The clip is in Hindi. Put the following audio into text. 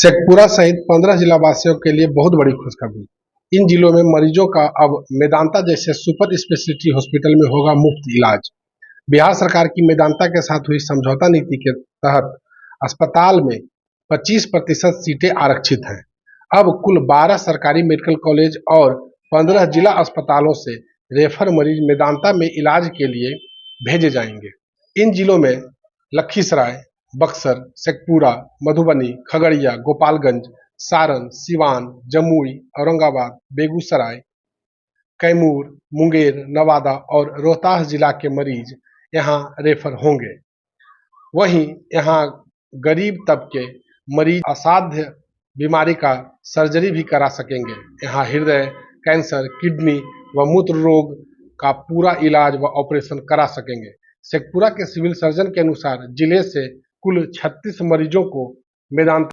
शेखपुरा सहित 15 जिला वासियों के लिए बहुत बड़ी खुशखबरी। इन जिलों में मरीजों का अब मेदांता जैसे सुपर स्पेशलिटी हॉस्पिटल में होगा मुफ्त इलाज। बिहार सरकार की मेदांता के साथ हुई समझौता नीति के तहत अस्पताल में 25% सीटें आरक्षित हैं। अब कुल 12 सरकारी मेडिकल कॉलेज और 15 जिला अस्पतालों से रेफर मरीज मेदांता में इलाज के लिए भेजे जाएंगे। इन जिलों में लखीसराय, बक्सर, शेखपुरा, मधुबनी, खगड़िया, गोपालगंज, सारण, सिवान, जमुई, औरंगाबाद, बेगूसराय, कैमूर, मुंगेर, नवादा और रोहतास जिला के मरीज यहां रेफर होंगे। वहीं यहां गरीब तबके मरीज असाध्य बीमारी का सर्जरी भी करा सकेंगे। यहां हृदय, कैंसर, किडनी व मूत्र रोग का पूरा इलाज व ऑपरेशन करा सकेंगे। शेखपुरा के सिविल सर्जन के अनुसार जिले से कुल 36 मरीजों को मेदांता